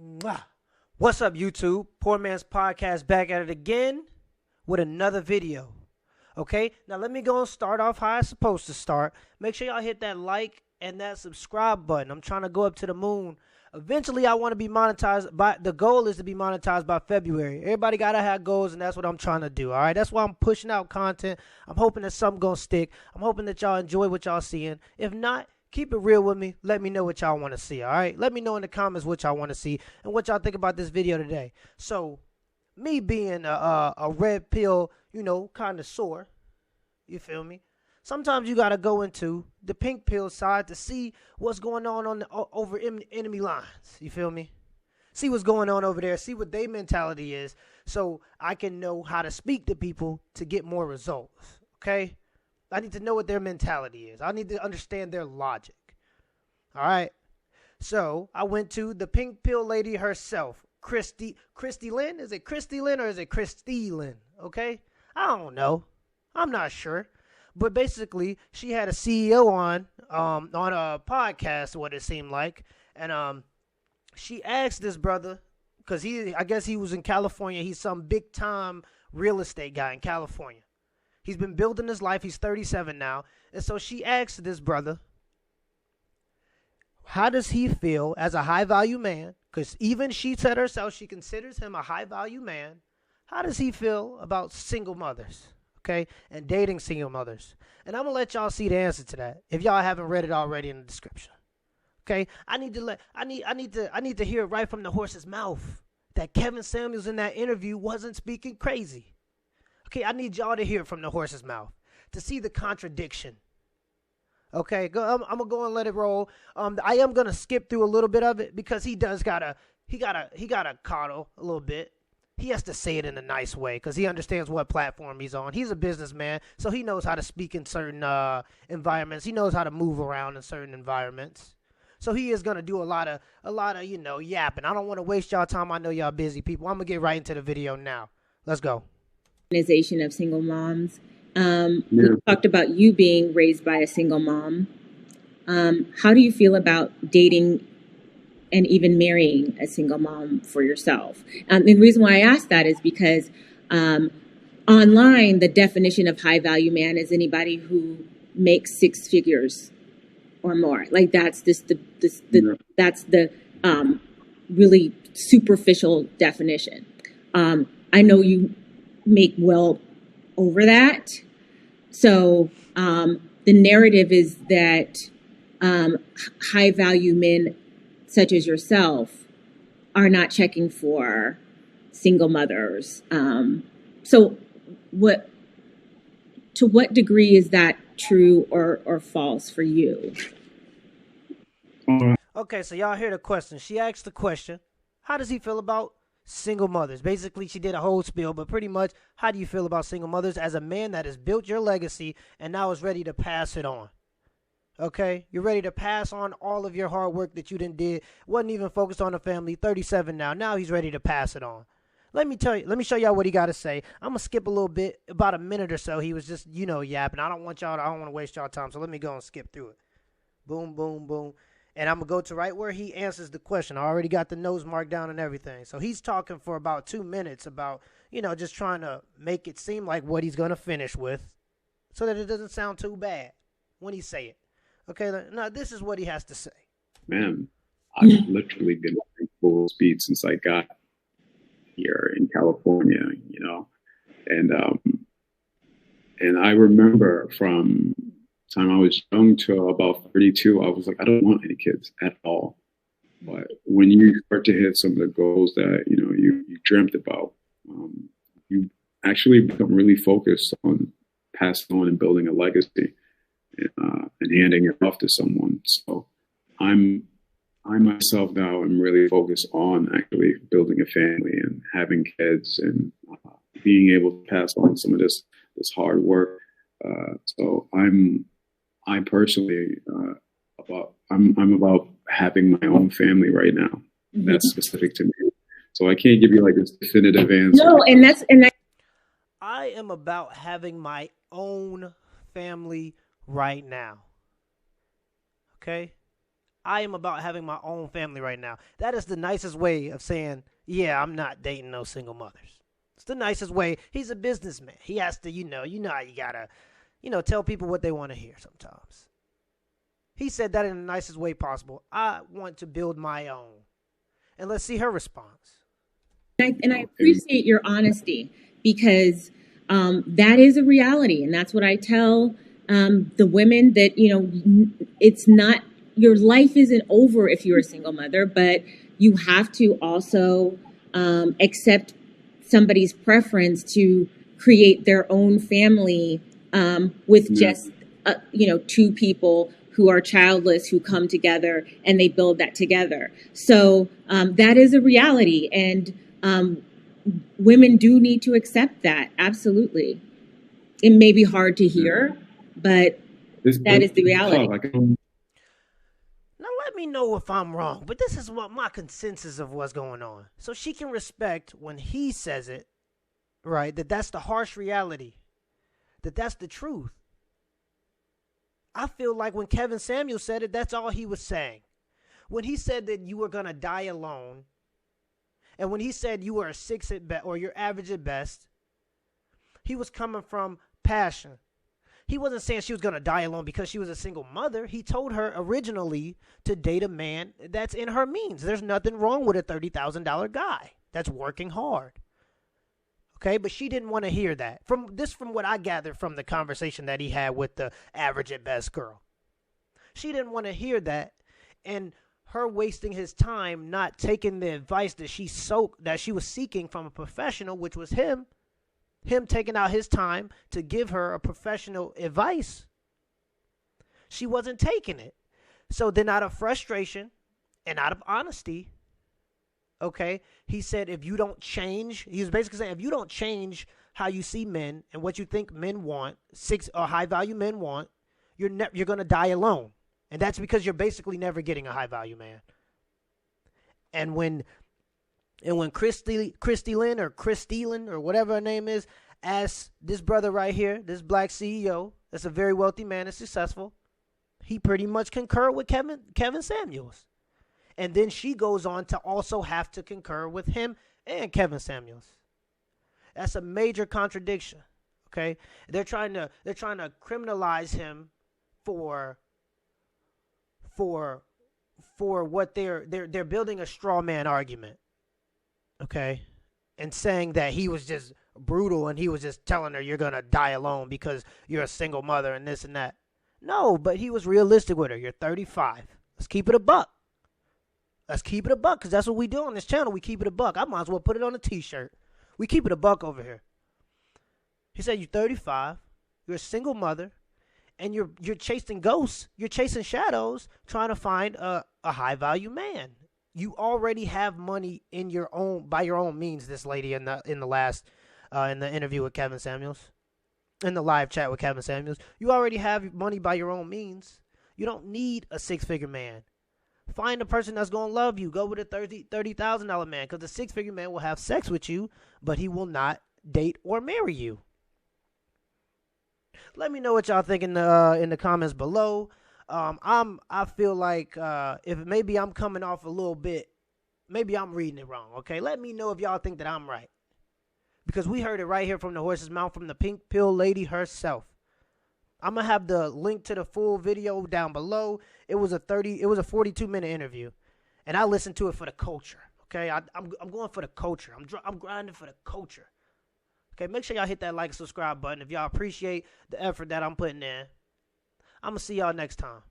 Mwah. What's up, YouTube? Poor Man's Podcast back at it again with another video. Okay, now let me go and start off how I'm supposed to start. Make sure y'all hit that like and that subscribe button. I'm trying to go up to the moon. Eventually, I want to be monetized. The goal is to be monetized by February. Everybody got to have goals, and that's what I'm trying to do, all right? That's why I'm pushing out content. I'm hoping that something going to stick. I'm hoping that y'all enjoy what y'all seeing. If not, keep it real with me. Let me know what y'all want to see, all right? Let me know in the comments what y'all want to see and what y'all think about this video today. So, me being a red pill, kind of sore, you feel me? Sometimes you got to go into the pink pill side to see what's going on over enemy lines, you feel me? See what's going on over there, see what their mentality is, so I can know how to speak to people to get more results, okay? I need to know what their mentality is. I need to understand their logic. All right. So I went to the pink pill lady herself, Christelyn. Is it Christelyn or is it Christelyn? Okay. I don't know. I'm not sure. But basically, she had a CEO on a podcast, what it seemed like, and she asked this brother, because I guess he was in California. He's some big time real estate guy in California. He's been building his life. He's 37 now. And so she asked this brother, how does he feel as a high-value man? Because even she said herself, she considers him a high-value man. How does he feel about single mothers, okay, and dating single mothers? And I'm going to let y'all see the answer to that if y'all haven't read it already in the description. Okay? I need to hear it right from the horse's mouth that Kevin Samuels in that interview wasn't speaking crazy. Okay, I need y'all to hear it from the horse's mouth to see the contradiction. Okay, I'm gonna go and let it roll. I am gonna skip through a little bit of it because he gotta coddle a little bit. He has to say it in a nice way because he understands what platform he's on. He's a businessman, so he knows how to speak in certain environments. He knows how to move around in certain environments. So he is gonna do a lot of yapping. I don't want to waste y'all time. I know y'all busy people. I'm gonna get right into the video now. Let's go. Organization of single moms. We talked about you being raised by a single mom. How do you feel about dating and even marrying a single mom for yourself? The reason why I ask that is because online, the definition of high value man is anybody who makes six figures or more. Like that's that's the really superficial definition. I know you make well over that. So the narrative is that high value men such as yourself are not checking for single mothers. So to what degree is that true or false for you? Okay, so y'all hear the question. She asked the question, how does he feel about single mothers? Basically, she did a whole spiel, but pretty much, how do you feel about single mothers as a man that has built your legacy and now is ready to pass it on? Okay, you're ready to pass on all of your hard work that you did. Wasn't even focused on the family. 37 now. Now he's ready to pass it on. Let me show y'all what he got to say. I'm gonna skip a little bit, about a minute or so. He was just, yapping. I don't want to waste y'all time, so let me go and skip through it. Boom, boom, boom. And I'm going to go to right where he answers the question. I already got the notes marked down and everything. So he's talking for about 2 minutes about, just trying to make it seem like what he's going to finish with so that it doesn't sound too bad when he say it. Okay, now this is what he has to say. Man, I've literally been running full speed since I got here in California, and I remember from time I was young to about 32, I was like, I don't want any kids at all. But when you start to hit some of the goals that, you dreamt about, you actually become really focused on passing on and building a legacy and handing it off to someone. So I myself now am really focused on actually building a family and having kids and being able to pass on some of this hard work. So I personally, I'm about having my own family right now. Mm-hmm. That's specific to me. So I can't give you like this definitive answer. No, I am about having my own family right now. Okay? I am about having my own family right now. That is the nicest way of saying, yeah, I'm not dating no single mothers. It's the nicest way. He's a businessman. He has to, you know how you gotta, tell people what they want to hear sometimes. He said that in the nicest way possible. I want to build my own. And let's see her response. And I appreciate your honesty, because that is a reality. And that's what I tell the women, that, it's not, your life isn't over if you're a single mother, but you have to also accept somebody's preference to create their own family with just, two people who are childless, who come together and they build that together. So that is a reality. And women do need to accept that. Absolutely. It may be hard to hear, but that is the reality. Now let me know if I'm wrong, but this is what my consensus of what's going on. So she can respect when he says it, right? That's the harsh reality. That's the truth. I feel like when Kevin Samuels said it, that's all he was saying. When he said that you were going to die alone, and when he said you were a 6 at best, or you're average at best, he was coming from passion. He wasn't saying she was going to die alone because she was a single mother. He told her originally to date a man that's in her means. There's nothing wrong with a $30,000 guy that's working hard. Okay, but she didn't want to hear that. From what I gathered from the conversation that he had with the average at best girl. She didn't want to hear that, and her wasting his time not taking the advice that she was seeking from a professional, which was him taking out his time to give her a professional advice. She wasn't taking it. So then, out of frustration and out of honesty, okay, he said, if you don't change, he was basically saying, if you don't change how you see men and what you think men want, high value men want, you're going to die alone. And that's because you're basically never getting a high value man. And when Christelyn or whatever her name is, asked this brother right here, this black CEO, that's a very wealthy man and successful, he pretty much concurred with Kevin Samuels. And then she goes on to also have to concur with him and Kevin Samuels. That's a major contradiction. Okay, they're trying to criminalize him for what they're building a straw man argument. Okay, and saying that he was just brutal and he was just telling her you're gonna die alone because you're a single mother and this and that. No, but he was realistic with her. You're 35. Let's keep it a buck. Let's keep it a buck, because that's what we do on this channel. We keep it a buck. I might as well put it on a t-shirt. We keep it a buck over here. He said, you're 35, you're a single mother, and you're chasing ghosts, you're chasing shadows, trying to find a high-value man. You already have money by your own means, this lady in the interview with Kevin Samuels, in the live chat with Kevin Samuels. You already have money by your own means. You don't need a 6-figure man. Find a person that's going to love you. Go with a $30,000 man, because the 6-figure man will have sex with you, but he will not date or marry you. Let me know what y'all think in the comments below. I feel like if maybe I'm coming off a little bit, maybe I'm reading it wrong. Okay, let me know if y'all think that I'm right, because we heard it right here from the horse's mouth, from the pink pill lady herself. I'm going to have the link to the full video down below. It was a 42-minute interview, and I listened to it for the culture, okay? I'm going for the culture. I'm grinding for the culture. Okay, make sure y'all hit that like and subscribe button if y'all appreciate the effort that I'm putting in. I'm going to see y'all next time.